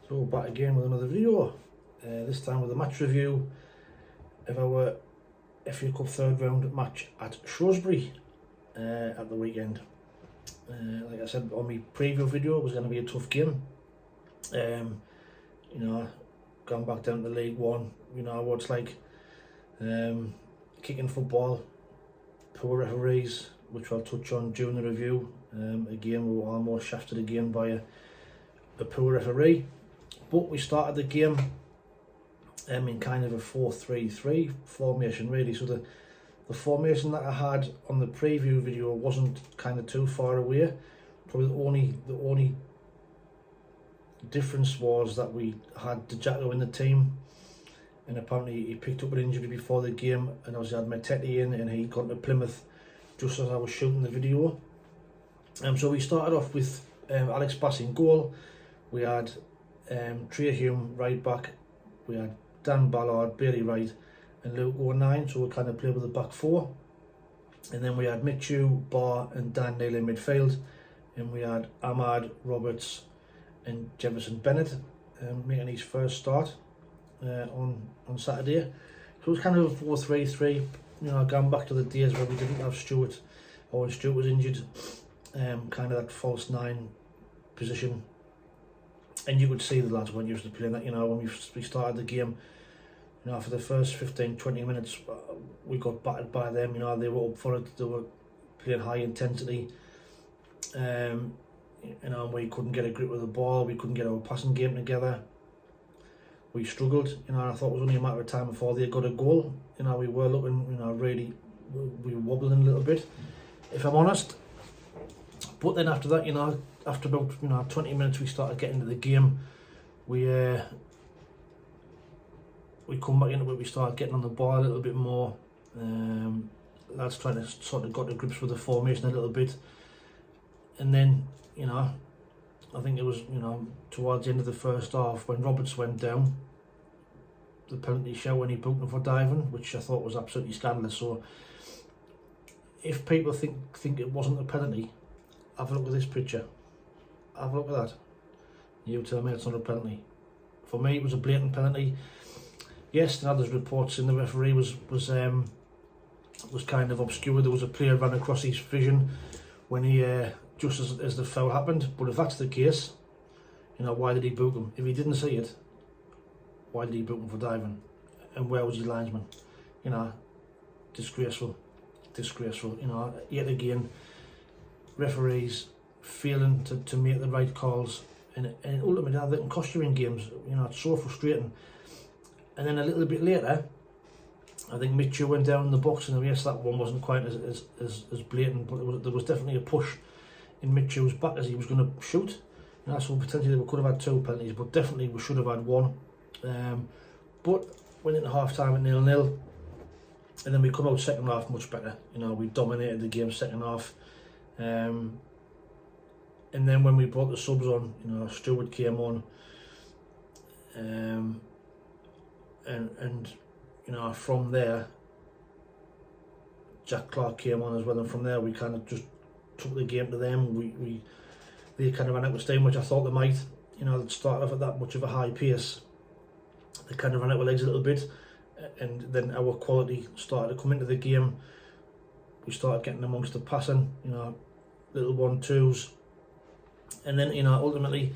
So back again with another video, this time with a match review of our F.A Cup third round match at Shrewsbury at the weekend. Like I said on my preview video, it was going to be a tough game. Going back down to League One, you know what it's like, kicking football, poor referees, which I'll touch on during the review. Again, we were almost shafted again by a poor referee. But we started the game in kind of a 4-3-3 formation really. So the formation that I had on the preview video wasn't kind of too far away. Probably the only difference was that we had Jacko in the team, and apparently he picked up an injury before the game, and obviously I had Matete in, and he'd gone to Plymouth just as I was shooting the video. So we started off with Alex Bass in goal. We had Trey Hume right back, we had Dan Ballard, Bailey Wright and Luke O'Nine, so we kind of played with the back four. And then we had Mitchell, Barr and Dan Neal in midfield, and we had Ahmad, Roberts and Jefferson Bennett making his first start on Saturday. So it was kind of a 4-3-3, you know, going back to the days where we didn't have Stewart, or when Stewart was injured, kind of that false nine position. And you could see the lads weren't used to playing that, you know, when we started the game, you know, for the first 15-20 minutes, we got battered by them, you know, they were up for it, they were playing high intensity, you know, we couldn't get a grip of the ball, we couldn't get our passing game together, we struggled, you know, and I thought it was only a matter of time before they got a goal, you know, we were looking, you know, really, we were wobbling a little bit, if I'm honest. But then after that, you know, after about 20 minutes, we started getting into the game. We come back into it. We started getting on the ball a little bit more. Lads trying to sort of got to grips with the formation a little bit. And then, you know, I think it was, you know, towards the end of the first half when Roberts went down, the penalty shout when he booked him for diving, which I thought was absolutely scandalous. So if people think it wasn't a penalty, have a look at this picture. Have a look at that. You tell me it's not a penalty. For me, it was a blatant penalty. Yes, now there's reports saying the referee was kind of obscure. There was a player ran across his vision when he just as the foul happened. But if that's the case, you know, why did he book him? If he didn't see it, why did he book him for diving? And where was his linesman? You know, disgraceful. You know, yet again, referees failing to make the right calls, and ultimately that can cost you in games. You know, it's so frustrating. And then a little bit later, I think Mitchell went down in the box, and yes, that one wasn't quite as blatant, but there was definitely a push in Mitchell's back as he was going to shoot. You know, so potentially we could have had two penalties, but definitely we should have had one. But went into half time at 0-0, and then we come out second half much better. You know, we dominated the game second half. And then when we brought the subs on, you know, Stewart came on, and you know, from there Jack Clark came on as well, and from there we kind of just took the game to them. They kind of ran out with steam, which I thought they might. You know, they'd started off at that much of a high pace, they kind of ran out with legs a little bit, and then our quality started to come into the game. We started getting amongst the passing, you know, little 1-2s, and then, you know, ultimately,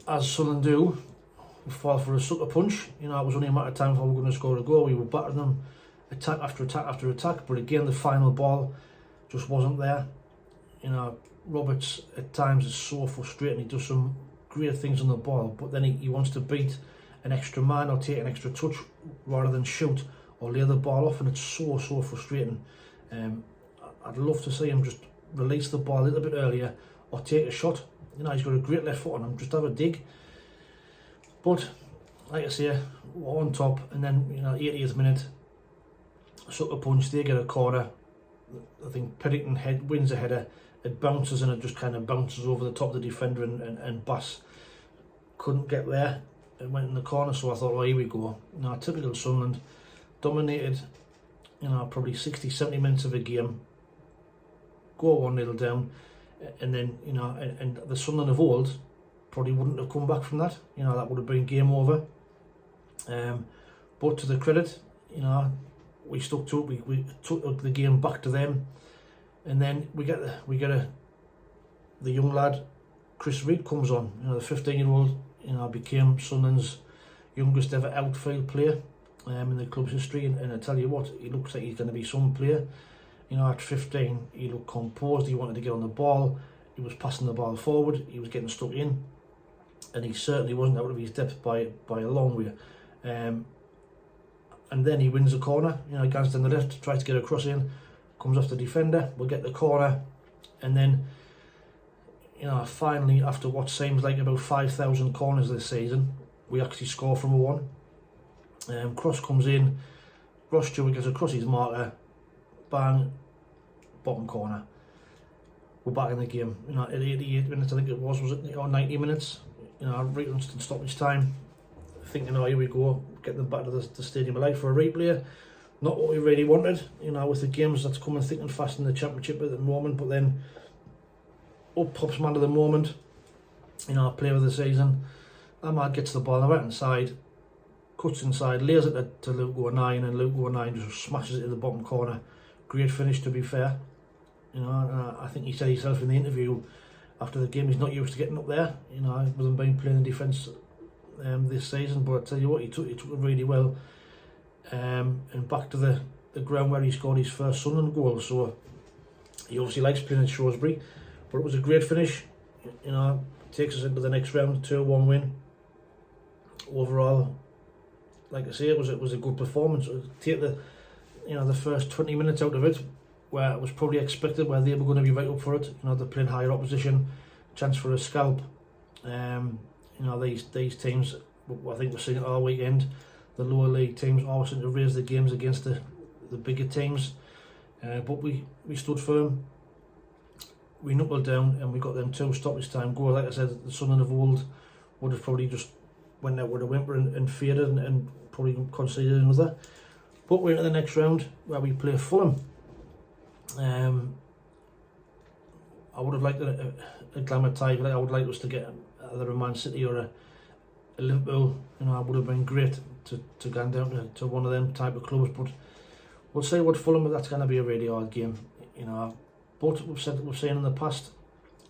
as Sunderland do, we fall for a sucker punch. You know, it was only a matter of time before we were going to score a goal. We were battering them, attack after attack after attack, but again, the final ball just wasn't there. You know, Roberts at times is so frustrating. He does some great things on the ball, but then he wants to beat an extra man or take an extra touch rather than shoot or lay the ball off, and it's so frustrating. I'd love to see him just release the ball a little bit earlier or take a shot. You know, he's got a great left foot on him, just have a dig. But like I say, we're on top, and then, you know, 80th minute, sucker punch, they get a corner. I think Peddington wins a header, it bounces and it just kind of bounces over the top of the defender, and Bass couldn't get there. It went in the corner, so I thought, well, here we go. You know, typical Sunderland, dominated, you know, probably 60-70 minutes of a game, go 1-0 down, and then, you know, and the Sunderland of old probably wouldn't have come back from that. You know, that would have been game over. But to the credit, you know, we stuck to it. We took the game back to them, and then we get the young lad, Rigg comes on. You know, the 15-year-old, you know, became Sunderland's youngest ever outfield player in the club's history. And I tell you what, he looks like he's going to be some player. You know, at 15, he looked composed. He wanted to get on the ball. He was passing the ball forward. He was getting stuck in, and he certainly wasn't out of his depth by a long way. And then he wins the corner. You know, against on the left, tries to get a cross in, comes off the defender. We'll get the corner, and then, you know, finally, after what seems like about 5,000 corners this season, we actually score from a one. Cross comes in. Ross Stewart gets across his marker. Bang, bottom corner. We're back in the game. You know, at 88 minutes, I think it was it, or 90 minutes? You know, right on stoppage time. Thinking, oh, here we go, get them back to the Stadium of Light for a replay. Not what we really wanted, you know, with the games that's coming thick and fast in the Championship at the moment. But then, up pops man of the moment, you know, player of the season. Ahmad gets the ball on the right hand side, cuts inside, lays it to Luke 09, and Luke 09 just smashes it in the bottom corner. Great finish, to be fair. You know, I think he said himself in the interview after the game, he's not used to getting up there. You know, he wasn't been playing in defence this season, but I tell you what, he took it really well. And back to the ground where he scored his first Sunderland goal. So he obviously likes playing at Shrewsbury, but it was a great finish. You know, takes us into the next round, 2-1 win. Overall, like I say, it was a good performance. Take the first 20 minutes out of it, where it was probably expected, where they were going to be right up for it. You know, they're playing higher opposition, chance for a scalp. You know, these teams, I think we're seeing it all weekend, the lower league teams always seem to raise the games against the bigger teams. But we stood firm, we knuckled down, and we got them 2 stoppage time goals. Like I said, the Sunderland of old would have probably just went out with a whimper and faded and probably conceded another. But we're into the next round where we play Fulham. I would have liked a glamour tie, but I would like us to get either a Man City or a Liverpool. You know, it would have been great to go down to one of them type of clubs. But we'll see what Fulham, that's going to be a really hard game. You know, but we've seen in the past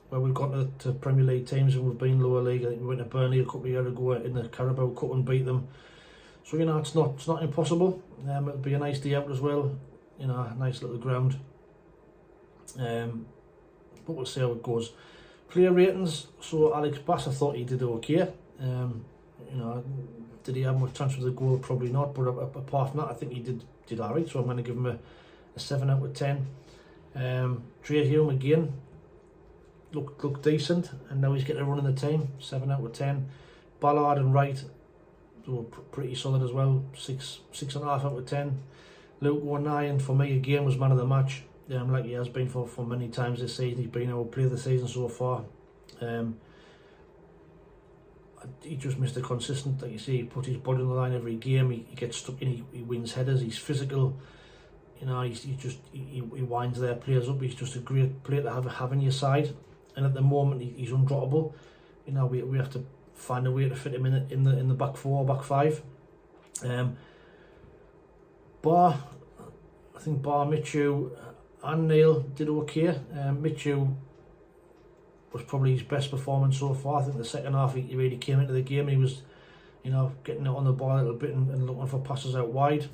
where we've gone to Premier League teams and we've been lower league. I think we went to Burnley a couple of years ago in the Carabao Cup and beat them. So, you know, it's not impossible. It'll be a nice day out as well. You know, a nice little ground. But we'll see how it goes. Player ratings. So Alex Bass, I thought he did okay. You know, did he have much chance with the goal? Probably not. But apart from that, I think he did alright. So I'm going to give him a 7 out of 10. Trey Hume again looked decent, and now he's getting a run in the team. 7 out of 10. Ballard and Wright were pretty solid as well. 6.5 out of 10. Luke 19 for me again was man of the match. Like he has been for many times this season. He's been our player of the season so far. He just missed a consistent, like you see, he put his body on the line every game. He gets stuck in, he wins headers, he's physical. You know, he winds their players up. He's just a great player to have on your side. And at the moment, he's undroppable. You know, we have to find a way to fit him in the back 4 or back 5. I think Mitchell and Neil did okay. Mitchell was probably his best performance so far. I think the second half he really came into the game. He was, you know, getting it on the ball a little bit and looking for passes out wide.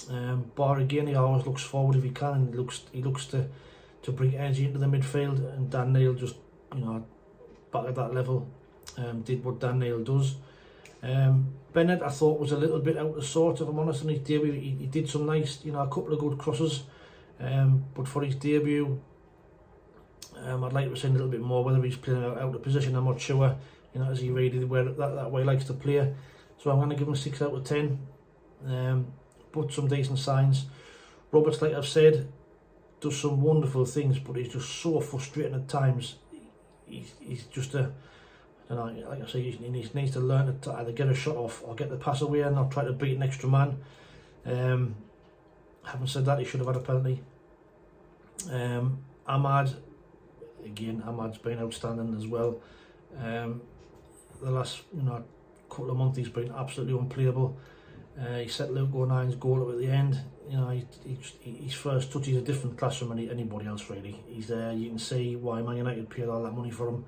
Again, he always looks forward if he can, and he looks to bring energy into the midfield. And Dan Neil just, you know, back at that level, did what Dan Neil does. Bennett, I thought, was a little bit out of sorts, if I'm honest, in his debut. He did some nice, you know, a couple of good crosses, but for his debut, I'd like to see a little bit more. Whether he's playing out of position, I'm not sure. You know, as he really that way likes to play. So I'm going to give him 6 out of 10. But some decent signs. Roberts, like I've said, does some wonderful things, but he's just so frustrating at times. He's just a, you know, like I say, he needs to learn to either get a shot off or get the pass away and not try to beat an extra man. Having said that, he should have had a penalty. Ahmad's been outstanding as well. the last couple of months he's been absolutely unplayable. He set Luke O'Nine's goal at the end. His first touch, he's a different class from anybody else really. He's there. You can see why Man United paid all that money for him.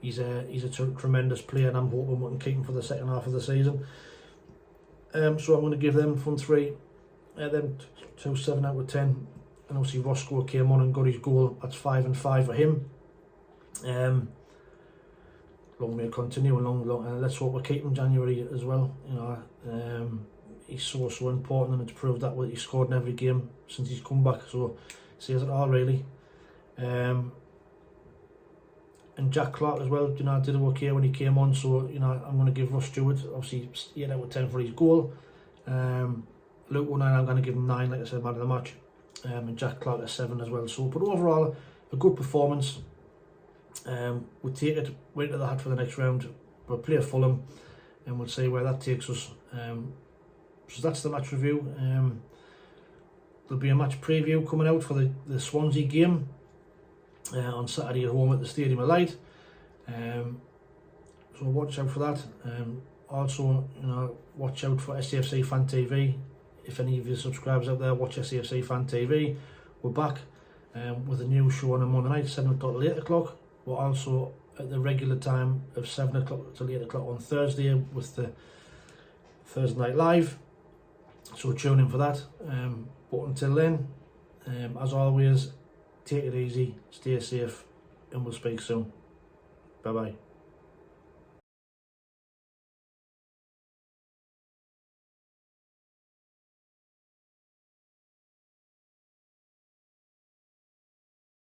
He's a tremendous player, and I'm hoping we can keep him for the second half of the season. So I'm going to give them front three, them 2 7 out of 10. And obviously Roscoe came on and got his goal. That's 5 and 5 for him. Long may it continue, and and let's hope we keep him January as well. He's so important, and it's proved that he's scored in every game since he's come back. So says it all really. And Jack Clark as well, did okay when he came on, so I'm going to give Ross Stewart obviously 8 out of 10 for his goal. Luke O'Neill, I'm going to give him 9, like I said, man of the match, and Jack Clark a 7 as well. So, but overall, a good performance. We'll take it right to the hat for the next round. We'll play Fulham, and we'll see where that takes us. So that's the match review. There'll be a match preview coming out for the Swansea game. On Saturday at home at the Stadium of Light, so watch out for that. Also, watch out for SAFC Fan TV. If any of your subscribers out there watch SAFC Fan TV, we're back with a new show on a Monday night, 7 o'clock to 8 o'clock. We're also at the regular time of 7 o'clock till 8 o'clock on Thursday with the Thursday Night Live. So tune in for that. But until then, as always, take it easy, stay safe, and we'll speak soon. Bye bye.